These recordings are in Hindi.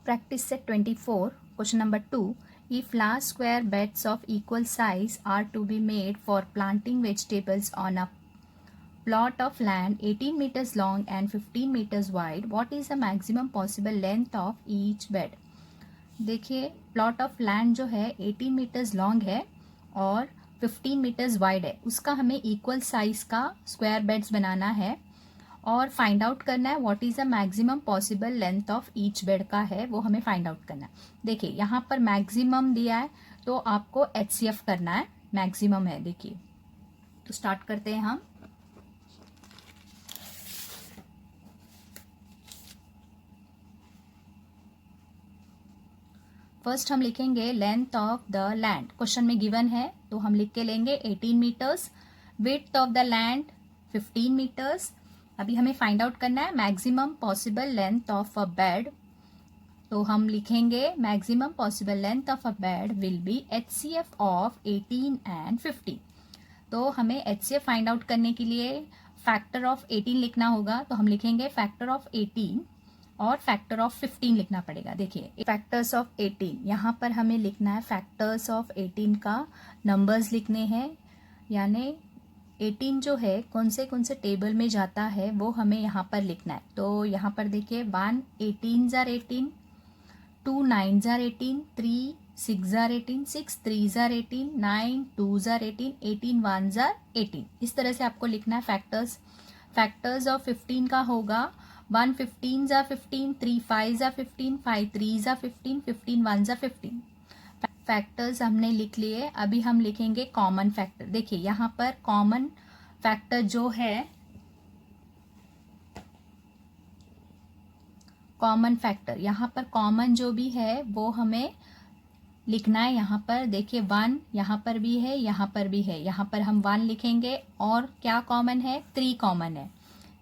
Practice set 24, question number 2. If large square beds of equal size are to be made for planting vegetables on a plot of land 18 meters long and 15 meters wide, what is the maximum possible length of each bed? देखिए प्लॉट ऑफ लैंड जो है 18 मीटर्स लॉन्ग है और 15 मीटर्स वाइड है, उसका हमें इक्वल साइज का स्क्वायर बेड्स बनाना है और फाइंड आउट करना है what is the maximum possible length of each bed का है, वो हमें फाइंड आउट करना है। देखिए यहाँ पर मैक्सिमम दिया है तो आपको HCF करना है, मैक्सिमम है। देखिए तो स्टार्ट करते हैं हम। फर्स्ट हम लिखेंगे length of the land, question में गिवन है तो हम लिख के लेंगे 18 metres, width of the land 15 metres. अभी हमें फाइंड आउट करना है maximum possible length of a bed, तो हम लिखेंगे maximum possible length of a bed will be HCF of 18 and 15। तो हमें HCF फाइंड आउट करने के लिए फैक्टर ऑफ 18 लिखना होगा, तो हम लिखेंगे फैक्टर ऑफ 18 और फैक्टर ऑफ 15 लिखना पड़ेगा। देखिए फैक्टर्स ऑफ 18, यहाँ पर हमें लिखना है फैक्टर्स ऑफ 18 का नंबर्स लिखने हैं, यानी 18 जो है कौन से टेबल में जाता है वो हमें यहाँ पर लिखना है। तो यहाँ पर देखिए 1 18s are 18, 2 9s are 18, 3 6s are 18, 6 3s are 18, 9 2s are 18, 18 1s are 18। इस तरह से आपको लिखना है फैक्टर्स। फैक्टर्स ऑफ 15 का होगा 1 15s are 15, 3 5s are 15, 5 3s are 15, 15 1s are 15। Factors हमने लिख लिए। अभी हम लिखेंगे कॉमन फैक्टर। देखिए यहाँ पर कॉमन फैक्टर जो है, कॉमन फैक्टर यहाँ पर कॉमन जो भी है वो हमें लिखना है। यहाँ पर देखिए 1 यहाँ पर भी है, यहाँ पर भी है, यहाँ पर हम 1 लिखेंगे और क्या कॉमन है, 3 कॉमन है।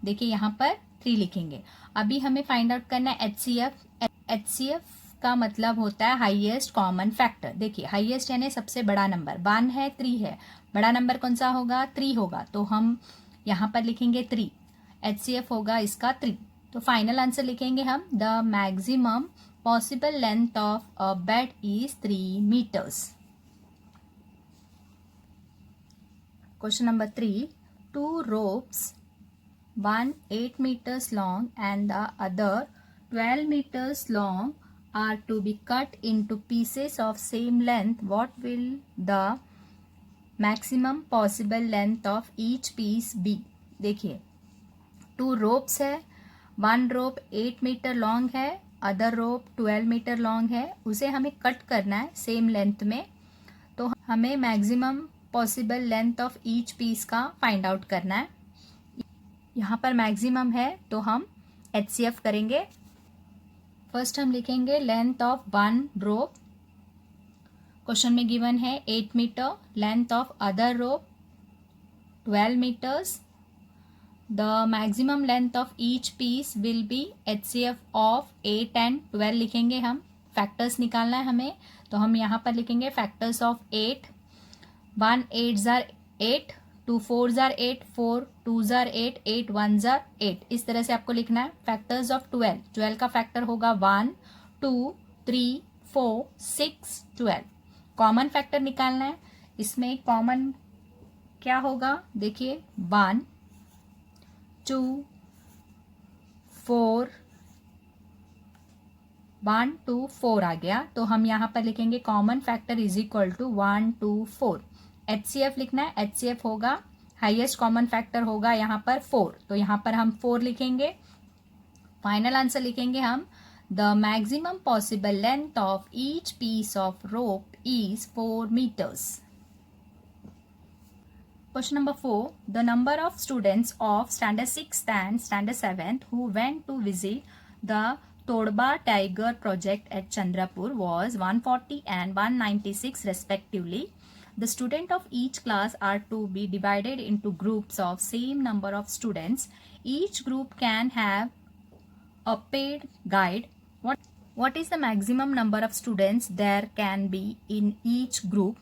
देखिए यहाँ पर 3 लिखेंगे। अभी हमें फाइंड आउट करना है HCF। HCF का मतलब होता है हाईएस्ट कॉमन फैक्टर। देखिए हाईएस्ट यानी सबसे बड़ा नंबर, 1 है 3 है, बड़ा नंबर कौन सा होगा, 3 होगा, तो हम यहाँ पर लिखेंगे 3, HCF होगा इसका 3। तो फाइनल आंसर लिखेंगे हम the maximum possible length of a bed is 3 metres. Question number 3, 2 ropes, one 8 meters long and the other 12 meters long are to be cut into pieces of same length. What will the maximum possible length of each piece be? देखिए 2 ropes है, 1 rope 8 मीटर लॉन्ग है, अदर रोप 12 मीटर लॉन्ग है, उसे हमें कट करना है सेम लेंथ में। तो हमें maximum possible length of each piece का फाइंड आउट करना है। यहाँ पर मैक्सिमम है तो हम HCF करेंगे। फर्स्ट हम लिखेंगे लेंथ ऑफ 1 रोप, क्वेश्चन में गिवन है 8 metre, length of other rope 12 metres, the maximum length of each piece will be HCF of 8 and 12 लिखेंगे हम। फैक्टर्स निकालना है हमें, तो हम यहाँ पर लिखेंगे factors of 8, 1 8s are 8, 2 4s are 8, 4 2s are 8, 8 1s are 8। इस तरह से आपको लिखना है। फैक्टर्स ऑफ 12, 12 का फैक्टर होगा 1 2 3 4 6 12। कॉमन फैक्टर निकालना है, इसमें कॉमन क्या होगा, देखिए 1 2 4, 1 2 4 आ गया, तो हम यहाँ पर लिखेंगे common factor is equal to 1 2 4। HCF लिखना है, HCF होगा हाईएस्ट कॉमन फैक्टर होगा यहाँ पर 4, तो यहाँ पर हम 4 लिखेंगे। फाइनल आंसर लिखेंगे हम the maximum possible length of each piece of rope is 4 metres. Question number 4, the number of students of standard 6th and standard 7th who went to visit the Todba Tiger project at Chandrapur was 140 and 196 respectively. The students of each class are to be divided into groups of same number of students. Each group can have a paid guide. What is the maximum number of students there can be in each group?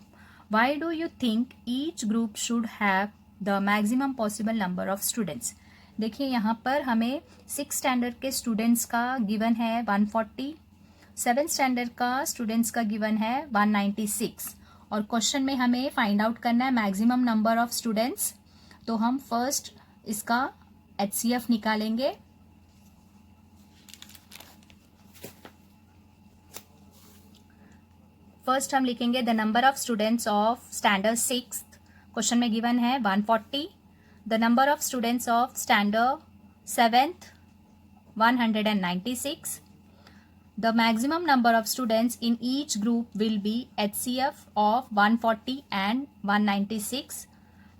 Why do you think each group should have the maximum possible number of students? देखिए यहाँ पर हमें 6th स्टैंडर्ड के स्टूडेंट्स का गिवन है 140, 7th स्टैंडर्ड का स्टूडेंट्स का गिवन है 196 और क्वेश्चन में हमें फाइंड आउट करना है मैक्सिमम नंबर ऑफ स्टूडेंट्स। तो हम फर्स्ट इसका HCF निकालेंगे। फर्स्ट हम लिखेंगे the number of students of standard 6th, question में गिवन है 140। The number of students of standard 7th 196. The maximum number of students in each group will be HCF of 140 and 196.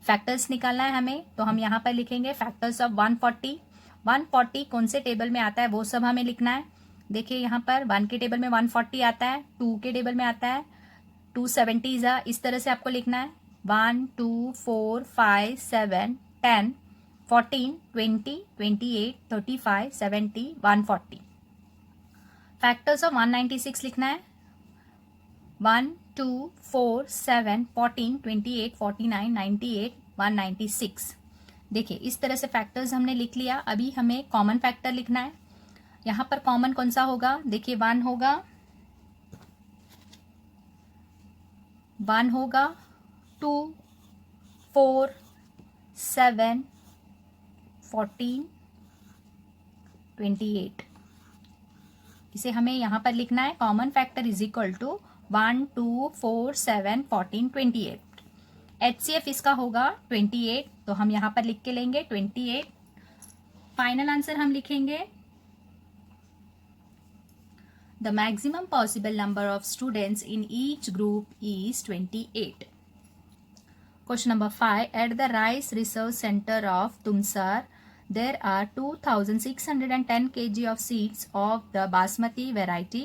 Factors निकालना है हमें, तो हम यहाँ पर लिखेंगे फैक्टर्स ऑफ 140। 140 कौन से टेबल में आता है वो सब हमें लिखना है। देखिए यहाँ पर 1 के टेबल में 140 आता है, 2 के टेबल में आता है 270, इस तरह से आपको लिखना है 1 2 4 5 7 10 14 20 28 35 70 140। फैक्टर्स ऑफ 196 लिखना है 1 2 4 7 14 28 49 98 196। देखिए इस तरह से फैक्टर्स हमने लिख लिया। अभी हमें कॉमन फैक्टर लिखना है। यहाँ पर कॉमन कौन सा होगा, देखिए 1 होगा, 1 होगा, 2 4 7 14 28। इसे हमें यहाँ पर लिखना है common factor is equal to 1 2 4 7 14 28। HCF इसका होगा 28, तो हम यहाँ पर लिख के लेंगे 28। फाइनल आंसर हम लिखेंगे the maximum possible number of students in each group is 28। Question number 5, at the rice research centre of Tumsar there are 2610 kg of seeds of the basmati variety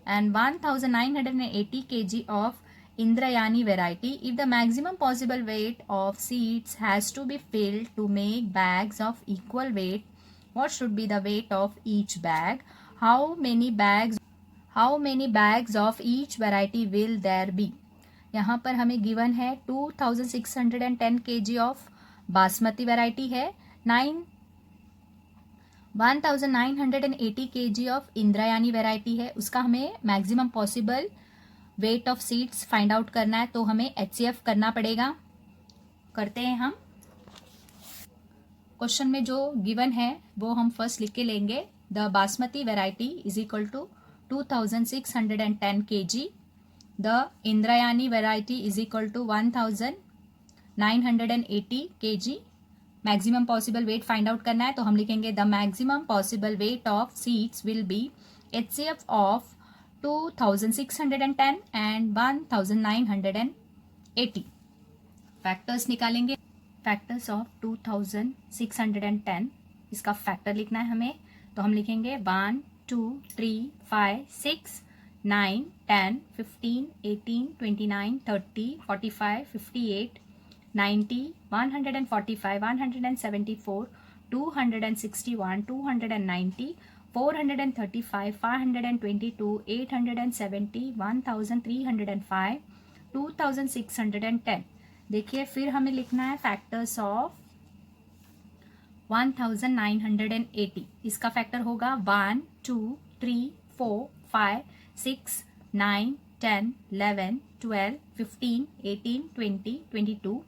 and 1980 kg of Indrayani variety. If the maximum possible weight of seeds has to be filled to make bags of equal weight, what should be the weight of each bag? How many bags of each variety will there be? यहाँ पर हमें गिवन है 2610 kg ऑफ बासमती वैरायटी है, 1980 kg ऑफ इंद्रायणी वैरायटी है। उसका हमें maximum possible weight of seeds find out करना है, तो हमें HCF करना पड़ेगा। करते हैं हम। क्वेश्चन में जो गिवन है वो हम फर्स्ट लिख के लेंगे। The basmati variety is equal to 2610 kg, the Indrayani variety is equal to 1980 kg। Maximum possible weight find out करना है, तो हम लिखेंगे the maximum possible weight of seeds will be HCF of 2610 and 1980। Factors निकालेंगे। फैक्टर्स ऑफ 2610, इसका फैक्टर लिखना है हमें, तो हम लिखेंगे 1 2 3 5 6 9 10 15 18 29 30 45 58 90 145 174 261 290 435 522 870 1305 2610। देखिए फिर हमें लिखना है फैक्टर्स ऑफ 1980। इसका फैक्टर होगा 1 2 3 4 5 6 9 10 11 12 15 18 20 22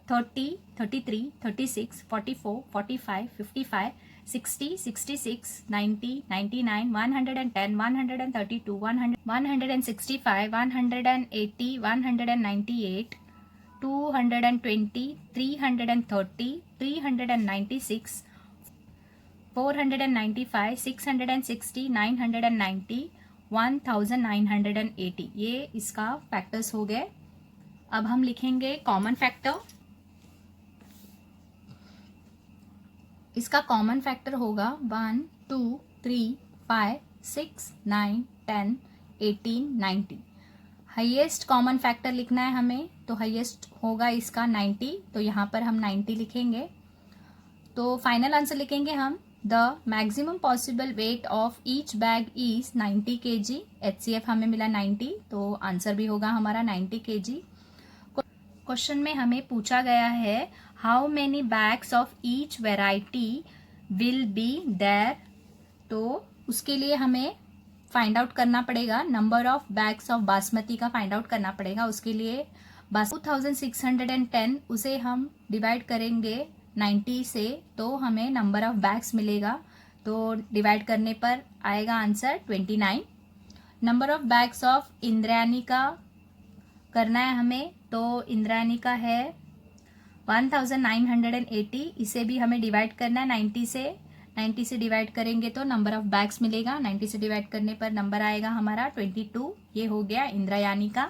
30 33 36 44 45 55 60 66 90 99 110 132 100 165 180 198 220 330 396 495 660 990 1980। ये इसका फैक्टर्स हो गए। अब हम लिखेंगे कॉमन फैक्टर। इसका कॉमन फैक्टर होगा 1 2 3 5 6 9 10 18 19। हाईएस्ट कॉमन फैक्टर लिखना है हमें, तो हाईएस्ट होगा इसका 90, तो यहाँ पर हम 90 लिखेंगे। तो फाइनल आंसर लिखेंगे हम the maximum possible weight of each bag is 90 kg। HCF हमें मिला 90, तो आंसर भी होगा हमारा 90 kg। क्वेश्चन में हमें पूछा गया है how many bags of each variety will be there, तो उसके लिए हमें फाइंड आउट करना पड़ेगा, number of bags of basmati का फाइंड आउट करना पड़ेगा। उसके लिए 2610 उसे हम डिवाइड करेंगे 90 से, तो हमें नंबर ऑफ बैग्स मिलेगा। तो डिवाइड करने पर आएगा answer 29। Number of bags of Indrayani का करना है हमें, तो इंद्रायणी का है 1980, इसे भी हमें डिवाइड करना है 90 से। 90 से डिवाइड करेंगे तो नंबर ऑफ बैग्स मिलेगा, 90 से डिवाइड करने पर नंबर आएगा हमारा 22। ये हो गया इंद्रायणी का।